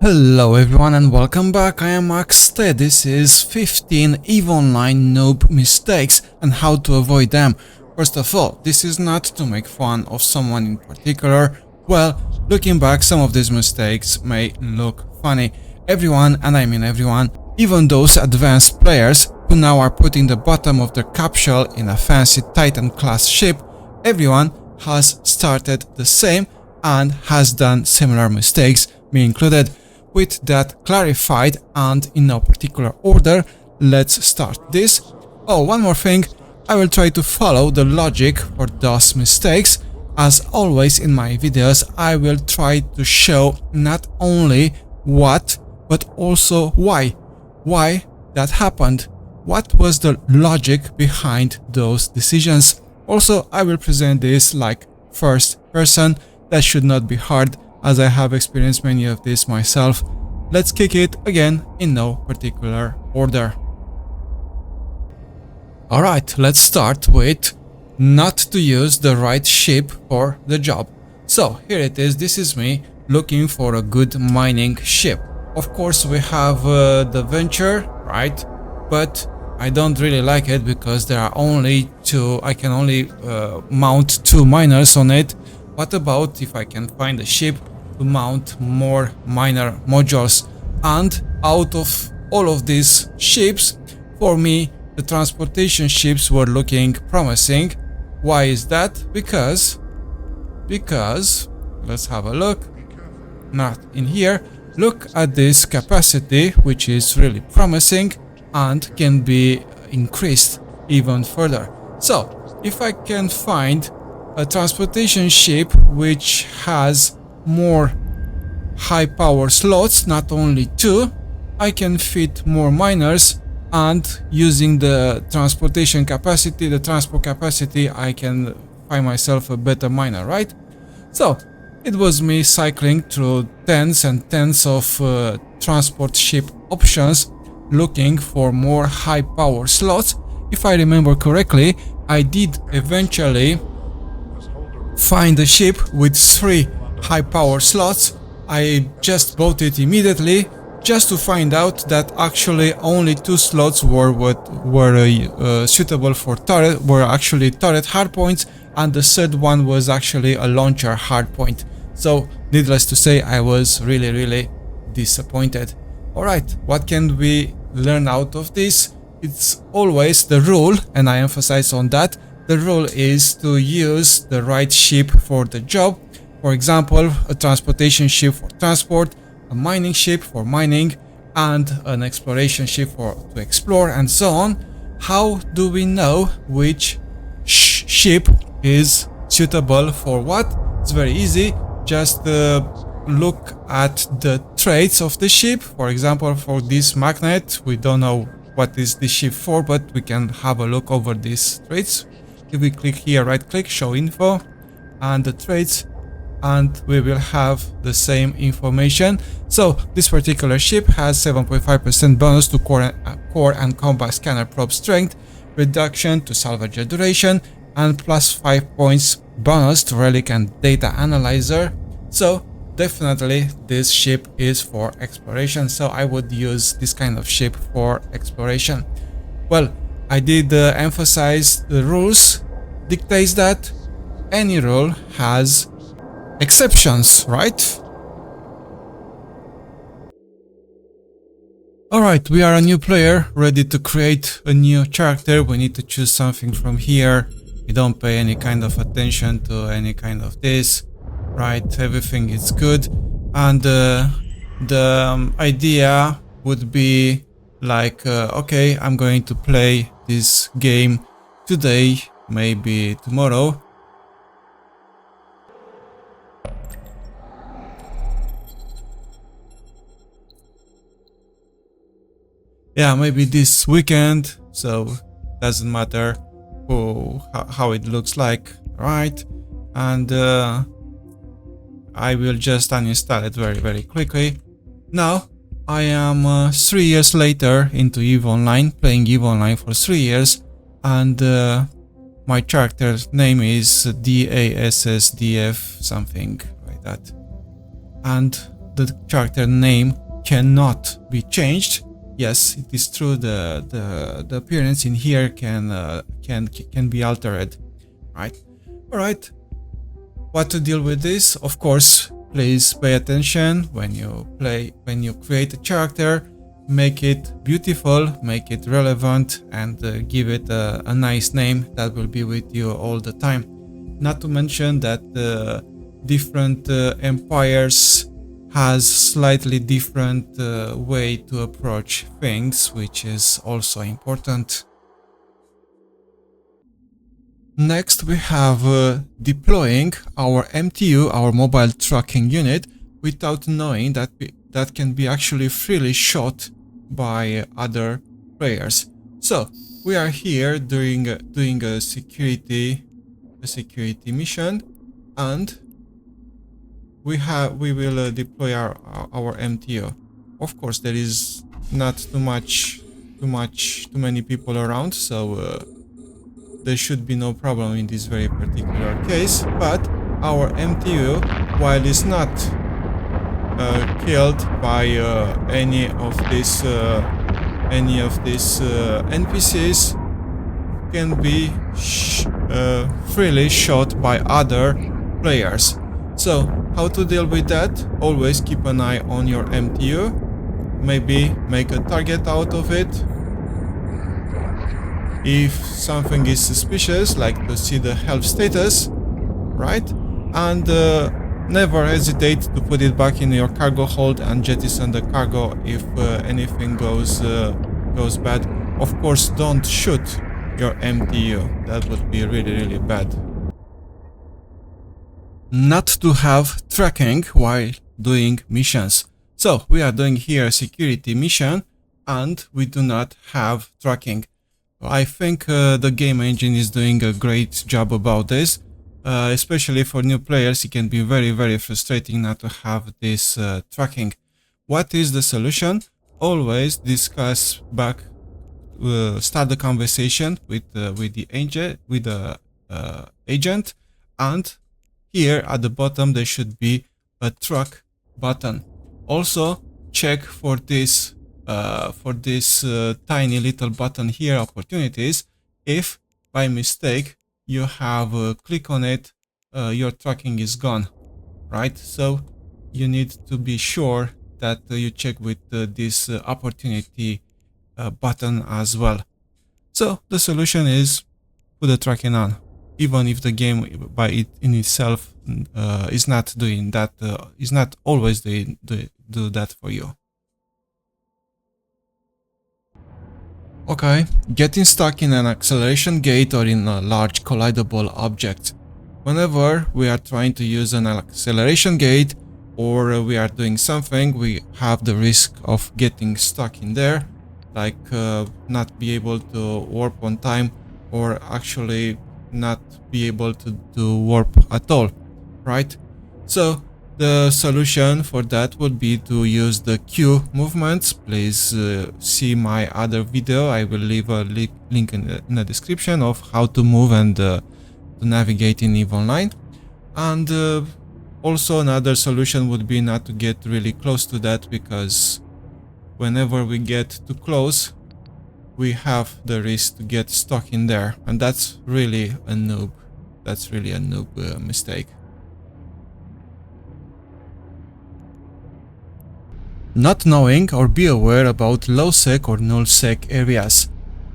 Hello everyone and welcome back. I am Maxte. This is 15 EVE Online noob mistakes and how to avoid them. First of all, this is not to make fun of someone in particular. Well, looking back, some of these mistakes may look funny. Everyone, and I mean everyone, even those advanced players who now are putting the bottom of their capsule in a fancy Titan class ship, everyone has started the same and has done similar mistakes, me included. With that clarified and in no particular order, let's start this. Oh, one more thing, I will try to follow the logic for those mistakes. As always in my videos, I will try to show not only what, but also why. Why that happened. What was the logic behind those decisions. Also, I will present this like first person. That should not be hard, as I have experienced many of this myself. Let's kick it again in no particular order. Alright, let's start with not to use the right ship for the job. So here it is, this is me looking for a good mining ship. Of course we have the Venture, right? But I don't really like it because there are only two, I can only mount 2 miners on it. What about if I can find a ship to mount more miner modules? And out of all of these ships, for me, the transportation ships were looking promising. Why is that? Because let's have a look. Not in here. Look at this capacity, which is really promising and can be increased even further. So if I can find a transportation ship which has more high power slots, not only 2, I can fit more miners, and using the transportation capacity, the transport capacity, I can find myself a better miner, right? So it was me cycling through tens and tens of transport ship options looking for more high power slots. If I remember correctly, I did eventually find a ship with 3 high power slots. I just bought it immediately, just to find out that actually only 2 slots were suitable for turret, were actually turret hardpoints, and the third one was actually a launcher hardpoint. So needless to say, I was really disappointed. Alright, what can we learn out of this? It's always the rule, and I emphasize on that. The rule is to use the right ship for the job. For example, a transportation ship for transport, a mining ship for mining, and an exploration ship to explore, and so on. How do we know which ship is suitable for what? It's very easy. Just look at the traits of the ship. For example, for this magnet, we don't know what is the ship for, but we can have a look over these traits. If we click here, right click, show info, and the traits, and we will have the same information. So this particular ship has 7.5% bonus to core and combat scanner probe strength, reduction to salvage duration, and plus 5 points bonus to relic and data analyzer. So definitely this ship is for exploration, so I would use this kind of ship for exploration. Well, I did emphasize the rules dictates that any rule has exceptions, right? Alright, we are a new player, ready to create a new character. We need to choose something from here. We don't pay any kind of attention to any kind of this, right? Everything is good. And the idea would be like, okay, I'm going to play this game today, maybe tomorrow. Yeah, maybe this weekend, so doesn't matter how it looks like, right? And I will just uninstall it very quickly. Now I am 3 years later into EVE Online, playing EVE Online for 3 years, and my character's name is DASSDF something like that. And the character name cannot be changed. Yes, it is true. The appearance in here can be altered, right? All right. What to deal with this? Of course, please pay attention when you create a character. Make it beautiful, make it relevant, and give it a nice name that will be with you all the time. Not to mention that different empires has slightly different way to approach things, which is also important. Next, we have deploying our MTU, our mobile tracking unit, without knowing that that can be actually freely shot by other players. So we are here doing a security mission, and we will deploy our MTU. Of course, there is not too many people around, so there should be no problem in this very particular case. But our MTU, while it's not killed by any of these NPCs, can be freely shot by other players. So how to deal with that? Always keep an eye on your MTU. Maybe make a target out of it. If something is suspicious, like to see the health status, right? And never hesitate to put it back in your cargo hold and jettison the cargo if anything goes bad. Of course, don't shoot your MTU. That would be really bad. Not to have tracking while doing missions. So we are doing here a security mission and we do not have tracking. I think the game engine is doing a great job about this. Especially for new players, it can be very frustrating not to have this tracking. What is the solution? Always discuss back, start the conversation with the agent, and here at the bottom there should be a track button. Also check for this tiny little button here, opportunities. If by mistake you have click on it, your tracking is gone, right? So you need to be sure that you check with this opportunity button as well. So the solution is put the tracking on, even if the game by it in itself is not doing that, is not always do that for you. Okay, getting stuck in an acceleration gate or in a large collidable object. Whenever we are trying to use an acceleration gate or we are doing something, we have the risk of getting stuck in there, like not be able to warp on time, or actually not be able to warp at all, right? So the solution for that would be to use the Q movements. Please see my other video. I will leave a link in the description of how to move and to navigate in EVE Online. And also another solution would be not to get really close to that, because whenever we get too close, we have the risk to get stuck in there, and that's really a noob. That's really a noob mistake. Not knowing or be aware about low sec or null sec areas.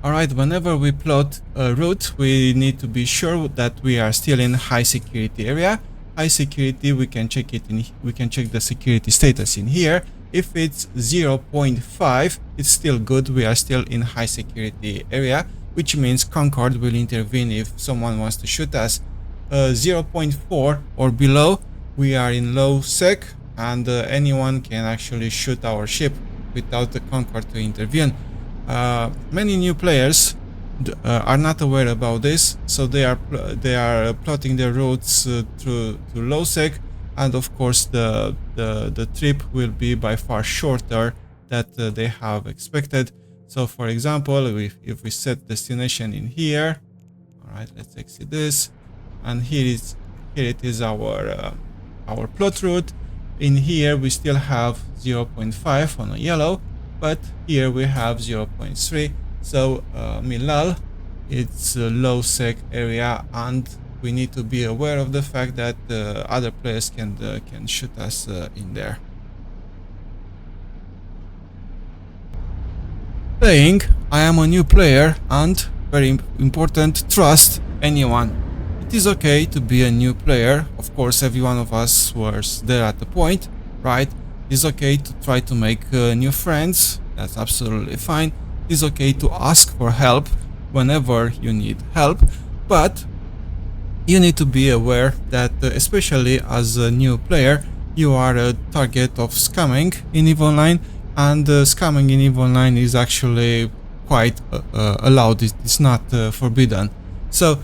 Alright, whenever we plot a route, we need to be sure that we are still in high security area. High security, we can check the security status in here. If it's 0.5, it's still good. We are still in high security area, which means Concord will intervene if someone wants to shoot us. 0.4 or below, we are in low sec, and anyone can actually shoot our ship without the Concord to intervene. Many new players are not aware about this, so they are plotting their routes through low sec, and of course the trip will be by far shorter that they have expected. So for example, if we set destination in here, all right, let's exit this, and here it is our plot route. In here we still have 0.5 on a yellow, but here we have 0.3. So litle, it's a low sec area, and we need to be aware of the fact that other players can shoot us in there. Saying I am a new player, and very important, trust anyone. It is okay to be a new player. Of course, every one of us was there at the point, right? It's okay to try to make new friends. That's absolutely fine. It's okay to ask for help whenever you need help, but you need to be aware that especially as a new player, you are a target of scamming in EVE Online, and scamming in EVE Online is actually quite allowed. It's not forbidden. So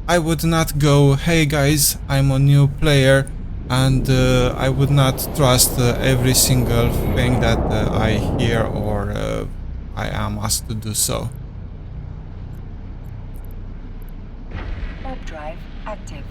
I would not go, hey guys, I'm a new player, and I would not trust every single thing that I hear or I am asked to do so. Warp drive active.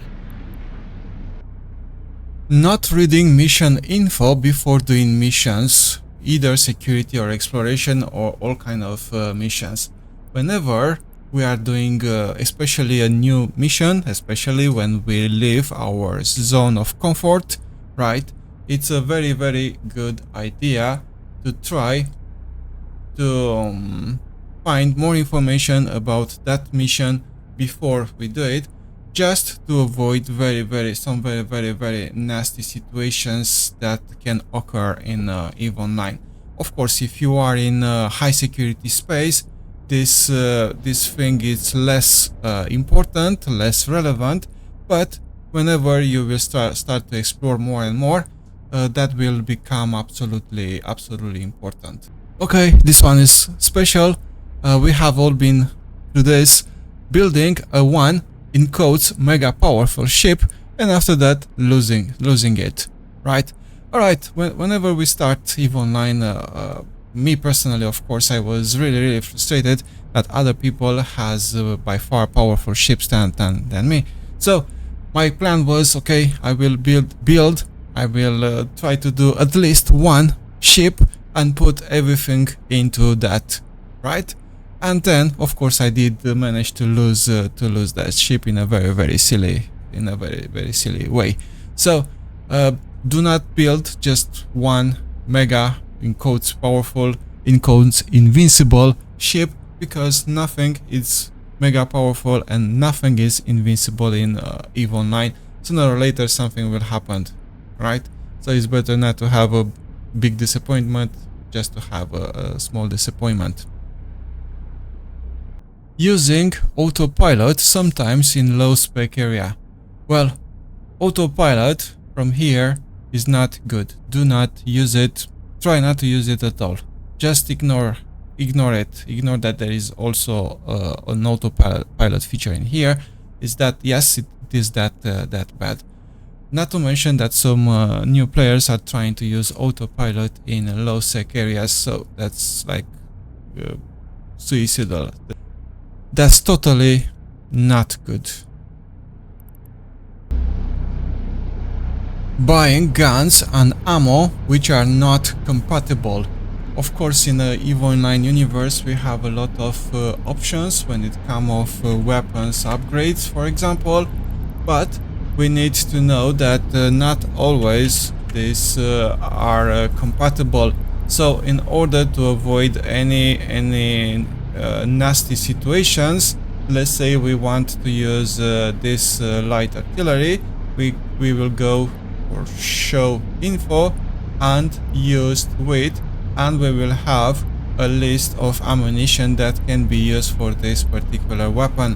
Not reading mission info before doing missions, either security or exploration or all kind of missions. Whenever we are doing especially a new mission, especially when we leave our zone of comfort, right? It's a very, very good idea to try to find more information about that mission before we do it, just to avoid some very nasty situations that can occur in EVE Online. Of course, if you are in a high security space, this thing is less important, less relevant, but whenever you will start to explore more and more, that will become absolutely important. Okay, this one is special. We have all been through this, building a one, in quotes, mega powerful ship, and after that losing it, right? Alright, whenever we start EVE Online, me personally, of course, I was really frustrated that other people has by far powerful ships than me. So my plan was, okay, I will build, I will try to do at least one ship and put everything into that, right? And then, of course, I did manage to lose that ship in a very silly way. So do not build just one mega, in quotes, powerful, in quotes, invincible ship, because nothing is mega powerful and nothing is invincible in EVE Online. Sooner or later something will happen, right? So it's better not to have a big disappointment, just to have a small disappointment. Using autopilot sometimes in low spec area. Well, autopilot from here is not good. Do not use it. Try not to use it at all. Just ignore it. Ignore that there is also an autopilot feature in here. Is that, yes, it is that bad. Not to mention that some new players are trying to use autopilot in low sec areas, so that's like suicidal. That's totally not good. Buying guns and ammo which are not compatible. Of course, in the EVE Online universe we have a lot of options when it comes of weapons upgrades, for example, but we need to know that not always these are compatible. So in order to avoid any nasty situations, let's say we want to use this light artillery, we will go for show info and used with, and we will have a list of ammunition that can be used for this particular weapon.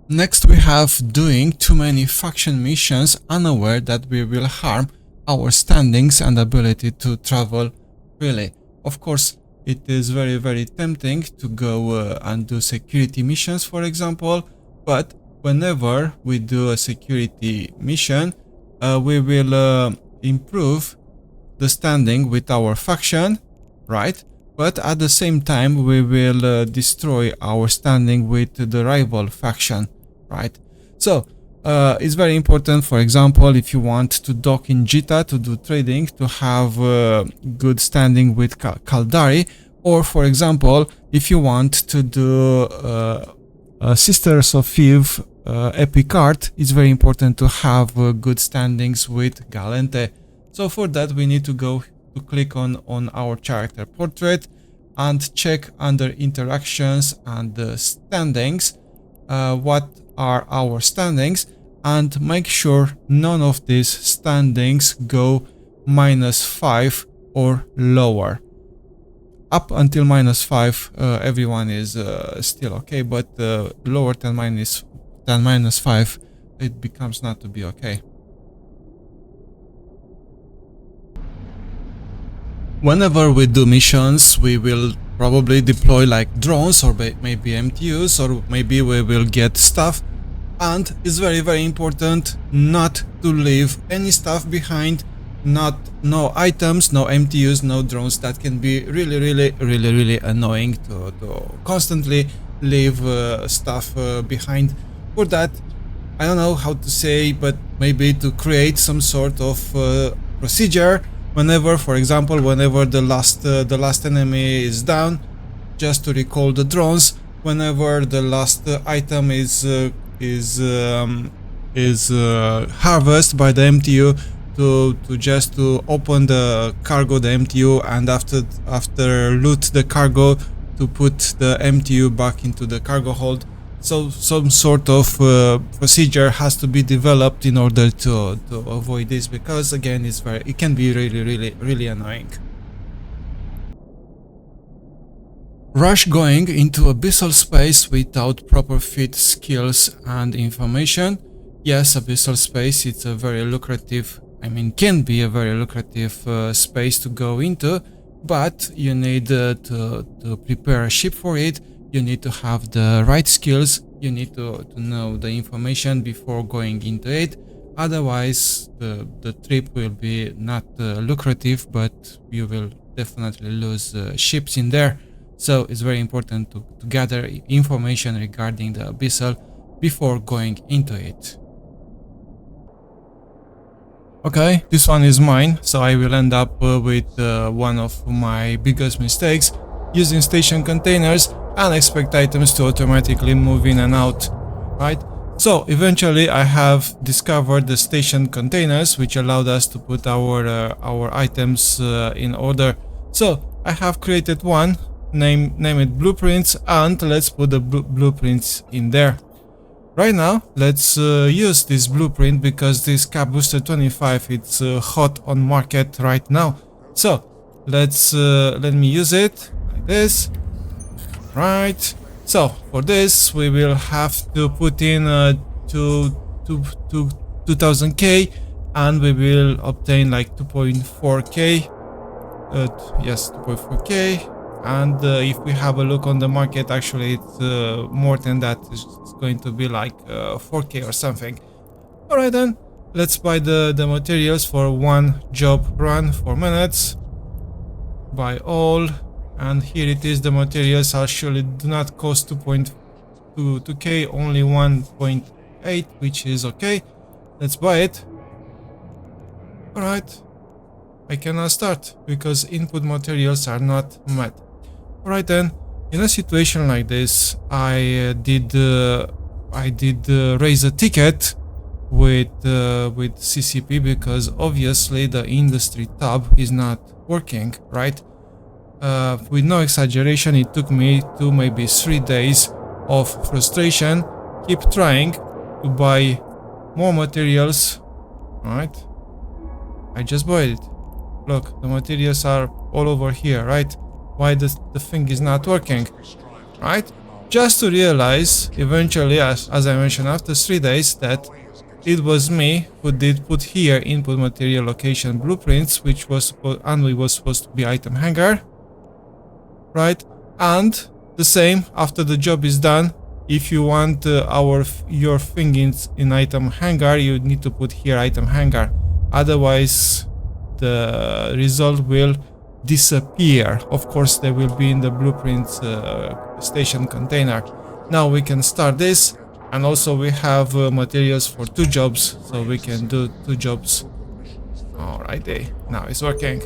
Next we have doing too many faction missions unaware that we will harm our standings and ability to travel freely. Of course, it is very tempting to go and do security missions, for example, but whenever we do a security mission, we will improve the standing with our faction, right? But at the same time, we will destroy our standing with the rival faction, right? So it's very important, for example, if you want to dock in Jita to do trading, to have good standing with Caldari, or for example, if you want to do Sisters of Eve epic art, it's very important to have good standings with Galente. So for that we need to go to click on our character portrait and check under interactions and standings what are our standings, and make sure none of these standings go -5 or lower. Up until -5 everyone is still okay, but lower than -5 it becomes not to be okay. Whenever we do missions, we will probably deploy like drones or maybe MTUs, or maybe we will get stuff, and it's very important not to leave any stuff behind. No items, no MTUs, no drones. That can be really annoying to constantly leave stuff behind. For that, I don't know how to say, but maybe to create some sort of procedure. Whenever, for example, whenever the last enemy is down, just to recall the drones. Whenever the last item is harvested by the MTU, to open the cargo, the MTU, and after loot the cargo, to put the MTU back into the cargo hold. So some sort of procedure has to be developed in order to avoid this, because again it can be really annoying. Rush going into Abyssal space without proper fit skills and information. Yes, Abyssal space, it's a very lucrative, can be a very lucrative space to go into, but you need to prepare a ship for it. You need to have the right skills, you need to know the information before going into it. Otherwise the trip will be not lucrative, but you will definitely lose ships in there. So it's very important to gather information regarding the Abyssal before going into it. Okay, this one is mine, so I will end up with one of my biggest mistakes, using station containers and expect items to automatically move in and out, right? So eventually I have discovered the station containers, which allowed us to put our items in order. So I have created one, name it blueprints, and let's put the blueprints in there. Right now, let's use this blueprint, because this Cap Booster 25, it's hot on market right now. So let me use it like this. Right. So for this, we will have to put in 2000k, and we will obtain like 2.4k. Yes, 2.4k. And if we have a look on the market, actually it's more than that. It's going to be like 4k or something. Alright then, let's buy the materials for one job run, 4 minutes. Buy all, and here it is. The materials actually do not cost 2.2k, only 1.8, which is okay. Let's buy it. Alright, I cannot start because input materials are not met. Alright then, in a situation like this, I did raise a ticket with CCP, because obviously the industry tab is not working, right? With no exaggeration, it took me maybe 3 days of frustration, keep trying to buy more materials. Right, I just bought it. Look, the materials are all over here, right? Why the thing is not working, right? Just to realize eventually, as I mentioned, after 3 days, that it was me who did put here input material location blueprints, which was supposed to be item hangar, right? And the same after the job is done. If you want your thing in item hangar, you need to put here item hangar. Otherwise, the result will disappear. Of course, they will be in the blueprint station container. Now we can start this. And also we have materials for 2 jobs, so we can do 2 jobs. Alrighty, now it's working.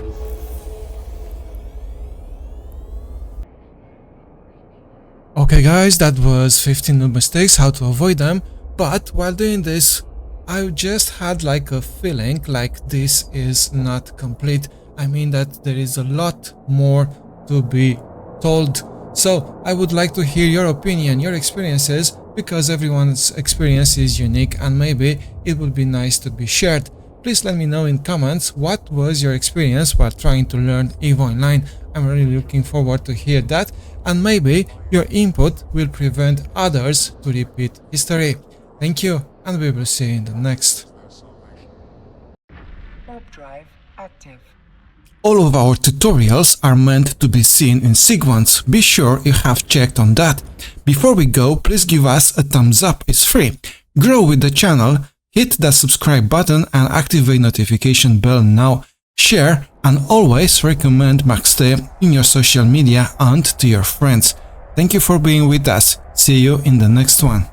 Okay guys, that was 15 noob mistakes, how to avoid them. But while doing this, I just had like a feeling like this is not complete. I mean that there is a lot more to be told. So I would like to hear your opinion, your experiences, because everyone's experience is unique and maybe it would be nice to be shared. Please let me know in comments what was your experience while trying to learn EVO Online. I'm really looking forward to hear that, and maybe your input will prevent others to repeat history. Thank you, and we will see you in the next. Warp drive active. All of our tutorials are meant to be seen in sequence. Be sure you have checked on that. Before we go, please give us a thumbs up, it's free. Grow with the channel, hit that subscribe button and activate notification bell now. Share and always recommend Maxte in your social media and to your friends. Thank you for being with us. See you in the next one.